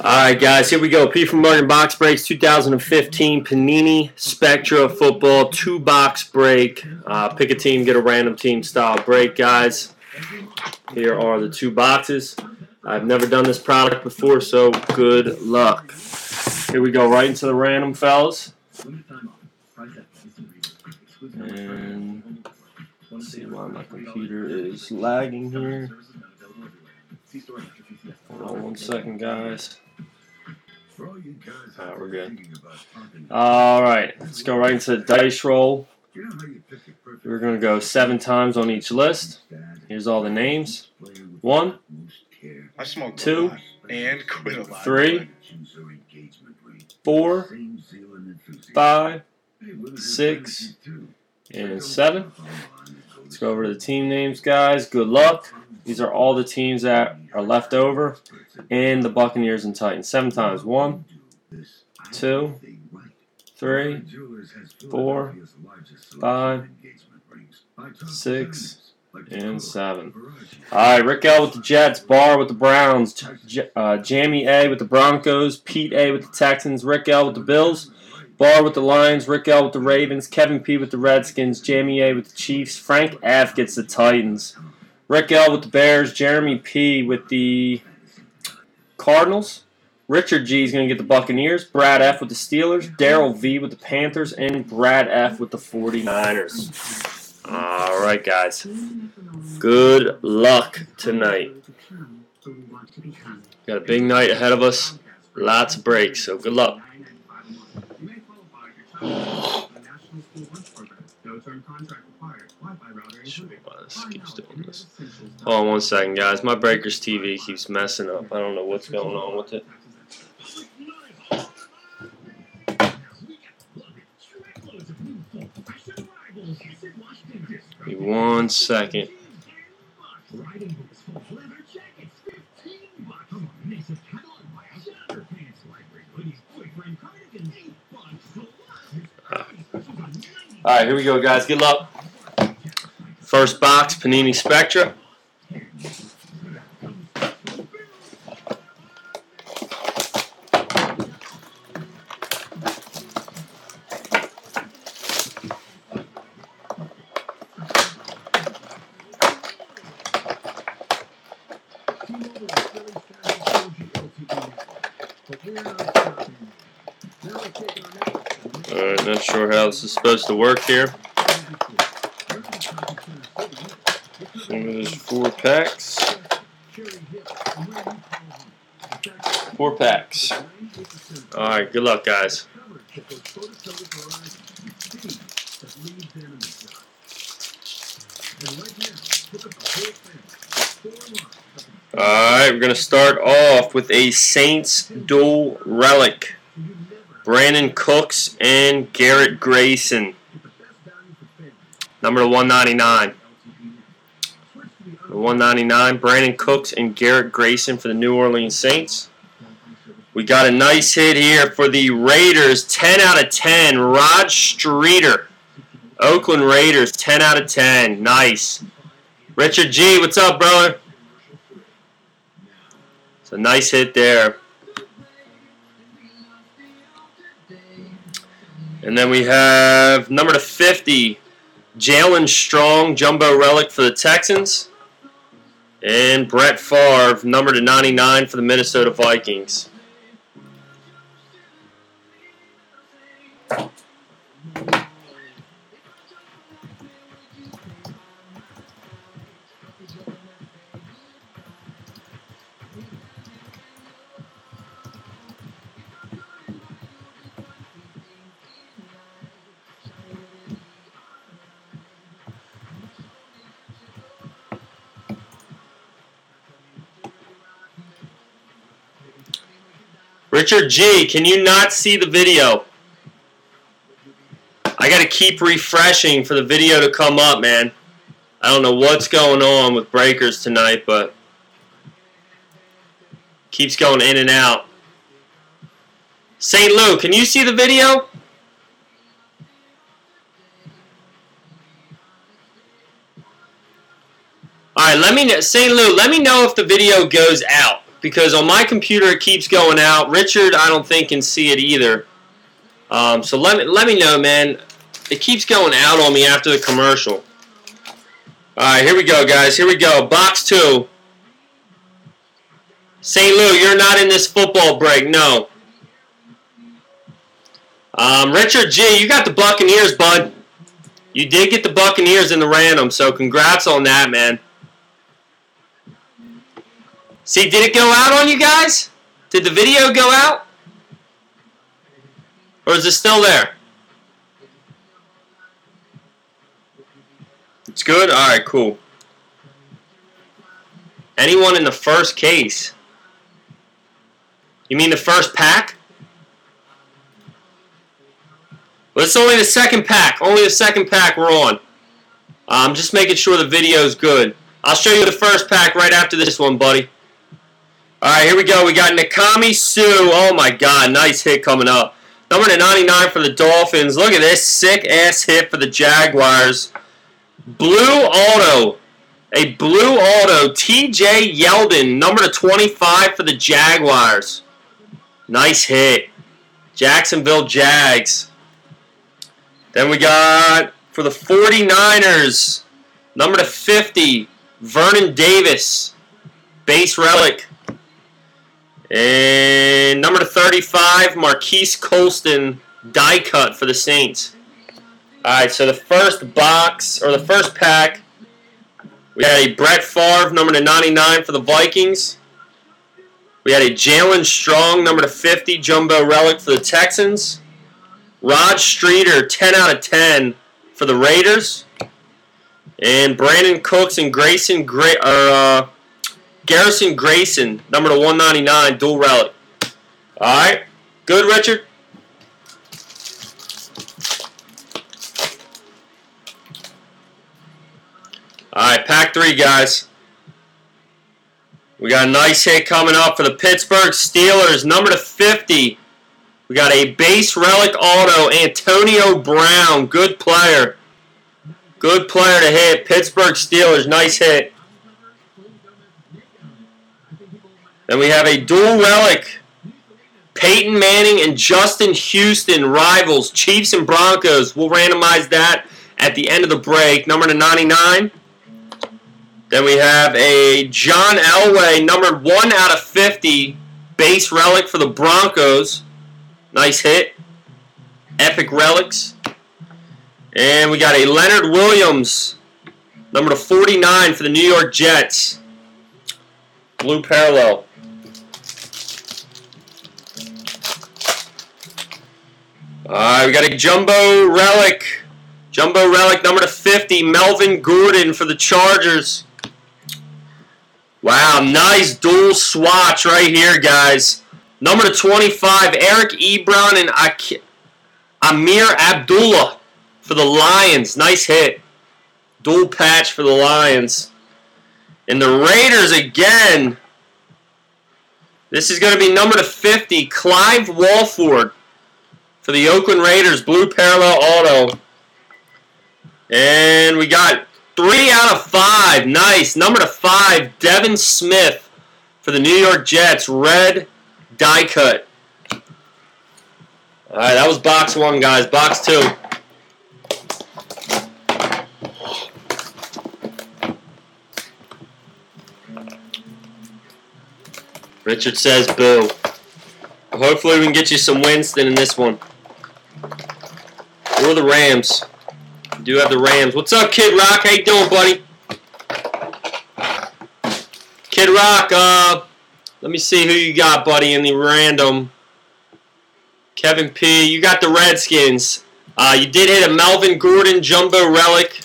Alright guys, here we go. P from Morgan Box Breaks 2015 Panini Spectra Football 2-box break. Pick a team, get a random team style break, guys. Here are the 2 boxes. I've never done this product before, so good luck. Here we go, right into the random, fellas. And let's see why my computer is lagging here. Hold on 1 second, guys. Alright, we're good. Alright, let's go right into the dice roll. We're going to go 7 times on each list. Here's all the names. 1, 2, 3, 4, 5, 6, and 7. Let's go over to the team names, guys. Good luck. These are all the teams that are left over, and the Buccaneers and Titans. 7 times. 1, 2, 3, 4, 5, 6, and 7. All right, Rick L with the Jets, Barr with the Browns, Jamie A with the Broncos, Pete A with the Texans, Rick L with the Bills, Barr with the Lions, Rick L with the Ravens, Kevin P with the Redskins, Jamie A with the Chiefs, Frank F gets the Titans, Rick L with the Bears, Jeremy P with the Cardinals, Richard G is going to get the Buccaneers, Brad F with the Steelers, Daryl V with the Panthers, and Brad F with the 49ers. All right, guys. Good luck tonight. Got a big night ahead of us. Lots of breaks, so good luck. Hold on 1 second, guys. My Breakers TV keeps messing up. I don't know what's going on with it. Give me 1 second. Alright, here we go, guys. Good luck. First box, Panini Spectra. Alright, not sure how this is supposed to work here. So there's 4 packs. 4 packs. Alright, good luck, guys. Alright, we're going to start off with a Saints dual relic. Brandon Cooks and Garrett Grayson. Number to 199. 199, Brandon Cooks and Garrett Grayson for the New Orleans Saints. We got a nice hit here for the Raiders, 10 out of 10. Rod Streeter, Oakland Raiders, 10 out of 10. Nice. Richard G, what's up, brother? It's a nice hit there. And then we have number to 50, Jalen Strong, jumbo relic for the Texans. And Brett Favre, number to 99 for the Minnesota Vikings. Richard G, can you not see the video? I got to keep refreshing for the video to come up, man. I don't know what's going on with Breakers tonight, but keeps going in and out. St. Lou, can you see the video? Alright, let me know, St. Lou, let me know if the video goes out. because on my computer it keeps going out. Richard, I don't think, can see it either. So let me know, man. It keeps going out on me after the commercial. Alright, here we go, guys. Here we go. Box 2. St. Lou, you're not in this football break. No. Richard G, you got the Buccaneers, bud. You did get the Buccaneers in the random, so congrats on that, man. See, did it go out on you guys? Did the video go out? Or is it still there? It's good? Alright, cool. Anyone in the first case? You mean the first pack? Well, it's only the second pack. Only the second pack we're on. I'm just making sure the video's good. I'll show you the first pack right after this one, buddy. Alright, here we go. We got Nakami Sue. Oh my god, nice hit coming up. Number to 99 for the Dolphins. Look at this sick-ass hit for the Jaguars. Blue auto. A blue auto. TJ Yeldon. Number to 25 for the Jaguars. Nice hit. Jacksonville Jags. Then we got, for the 49ers, number to 50, Vernon Davis, base relic. And number to 35, Marquise Colston, die cut for the Saints. Alright, so the first box, or the first pack, we had a Brett Favre, number to 99 for the Vikings. We had a Jalen Strong, number to 50, jumbo relic for the Texans. Rod Streeter, 10 out of 10 for the Raiders. And Brandon Cooks and Garrison Grayson, number to 199, dual relic. Alright. Good, Richard? Alright, pack 3, guys. We got a nice hit coming up for the Pittsburgh Steelers, number to 50. We got a base relic auto, Antonio Brown. Good player. Good player to hit. Pittsburgh Steelers, nice hit. Then we have a dual relic, Peyton Manning and Justin Houston, rivals, Chiefs and Broncos. We'll randomize that at the end of the break. Number to 99. Then we have a John Elway, numbered 1 out of 50, base relic for the Broncos. Nice hit. Epic relics. And we got a Leonard Williams, number to 49 for the New York Jets. Blue parallel. We got a jumbo relic. Jumbo relic number to 50, Melvin Gordon for the Chargers. Wow, nice dual swatch right here, guys. Number to 25, Eric Ebron and Amir Abdullah for the Lions. Nice hit. Dual patch for the Lions. And the Raiders again. This is going to be number to 50, Clive Walford for the Oakland Raiders. Blue parallel auto. And we got 3 out of 5. Nice. Number to 5, Devin Smith for the New York Jets. Red die cut. Alright, that was box 1, guys. Box 2. Richard says boo. Hopefully we can get you some Winston in this one. Or the Rams. We do have the Rams. What's up, Kid Rock? How you doing, buddy? Kid Rock, let me see who you got, buddy, in the random. Kevin P. You got the Redskins. You did hit a Melvin Gordon jumbo relic.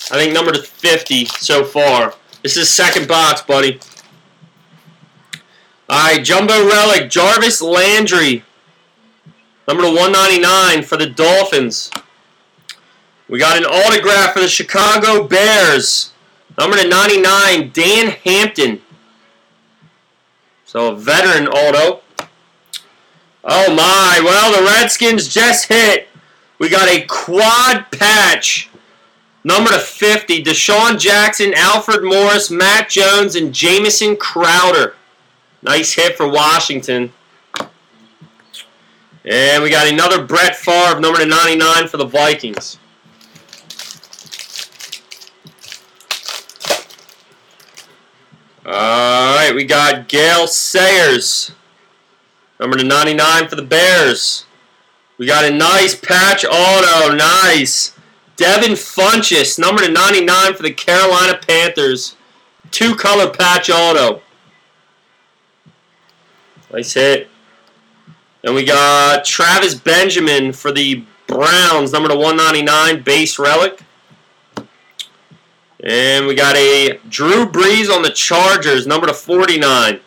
I think number to 50 so far. This is second box, buddy. Alright, jumbo relic, Jarvis Landry. Number to 199 for the Dolphins. We got an autograph for the Chicago Bears. Number to 99, Dan Hampton. So a veteran auto. Oh my, well the Redskins just hit. We got a quad patch. Number to 50, Deshaun Jackson, Alfred Morris, Matt Jones, and Jamison Crowder. Nice hit for Washington. And we got another Brett Favre, number to 99 for the Vikings. Alright, we got Gale Sayers, number to 99 for the Bears. We got a nice patch auto, nice. Devin Funchess, number to 99 for the Carolina Panthers. 2-color patch auto. Nice hit. Then we got Travis Benjamin for the Browns, number to 199, base relic. And we got a Drew Brees on the Chargers, number to 49.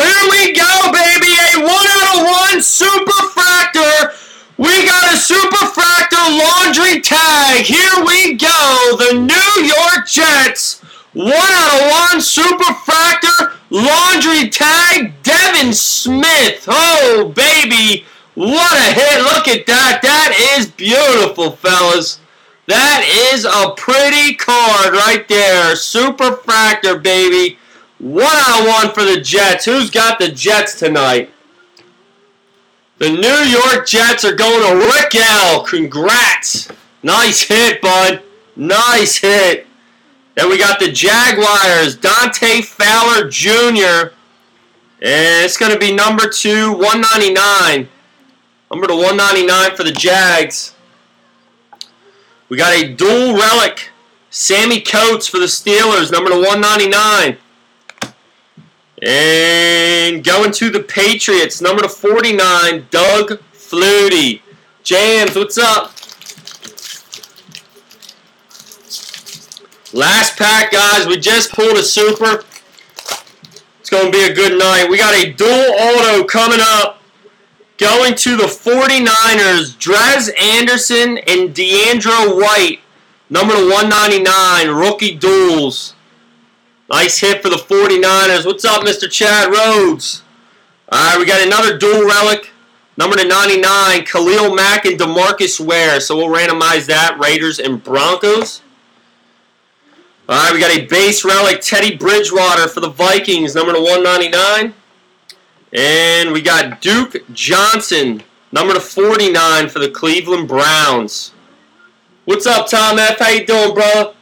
Here we go, baby! A 1/1 Superfractor! We got a Superfractor laundry tag! Here we go! The New York Jets! 1/1 Superfractor laundry tag, Devin Smith. Oh, baby. What a hit. Look at that. That is beautiful, fellas. That is a pretty card right there. Superfractor, baby. 1/1 for the Jets. Who's got the Jets tonight? The New York Jets are going to Rick L. Congrats. Nice hit, bud. Nice hit. Then we got the Jaguars, Dante Fowler Jr. And it's going to be number 2, 199. Number to 199 for the Jags. We got a dual relic, Sammy Coates for the Steelers, number to 199. And going to the Patriots, number to 49, Doug Flutie. James, what's up? Last pack, guys. We just pulled a super. It's going to be a good night. We got a dual auto coming up. Going to the 49ers, Drez Anderson and Deandre White. Number to 199, rookie duels. Nice hit for the 49ers. What's up, Mr. Chad Rhodes? All right, we got another dual relic. Number to 99, Khalil Mack and DeMarcus Ware. So we'll randomize that, Raiders and Broncos. All right, we got a base relic, Teddy Bridgewater for the Vikings, number to 199. And we got Duke Johnson, number to 49 for the Cleveland Browns. What's up, Tom F? How you doing, bro?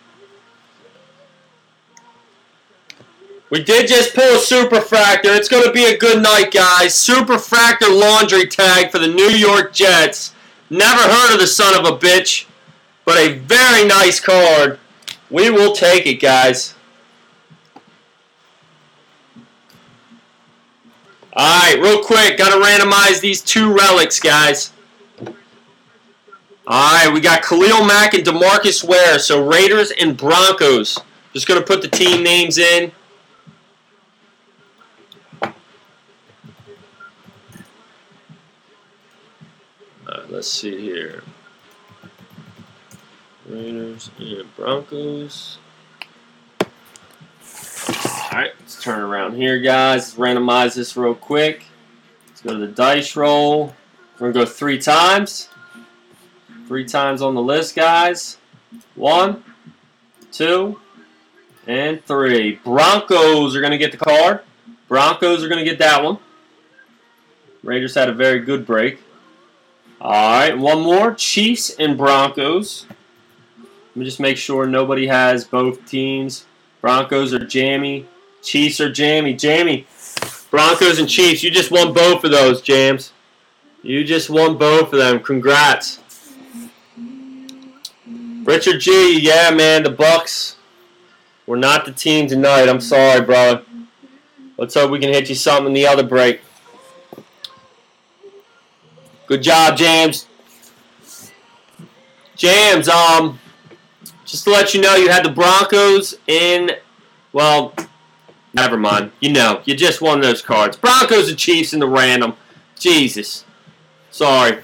We did just pull a Superfractor. It's going to be a good night, guys. Superfractor laundry tag for the New York Jets. Never heard of the son of a bitch, but a very nice card. We will take it, guys. Alright, real quick, got to randomize these 2 relics, guys. Alright, we got Khalil Mack and DeMarcus Ware, so Raiders and Broncos. Just going to put the team names in. Let's see here. Raiders and Broncos. Alright, let's turn around here, guys. Let's randomize this real quick. Let's go to the dice roll. We're going to go 3 times. 3 times on the list, guys. 1, 2, and 3. Broncos are going to get the card. Broncos are going to get that one. Raiders had a very good break. Alright, one more. Chiefs and Broncos. Let me just make sure nobody has both teams. Broncos are jammy. Chiefs are jammy. Jammy. Broncos and Chiefs. You just won both of those, James. You just won both of them. Congrats. Richard G. Yeah, man. The Bucks were not the team tonight. I'm sorry, brother. Let's hope we can hit you something in the other break. Good job, James. James, just to let you know, you had the Broncos in, well, never mind. You know, you just won those cards. Broncos and Chiefs in the random. Jesus. Sorry.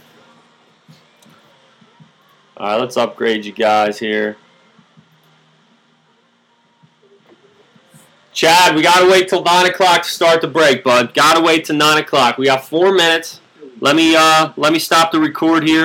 All right, let's upgrade you guys here. Chad, we got to wait till 9 o'clock to start the break, bud. Got to wait till 9 o'clock. We got 4 minutes. Let me stop the record here.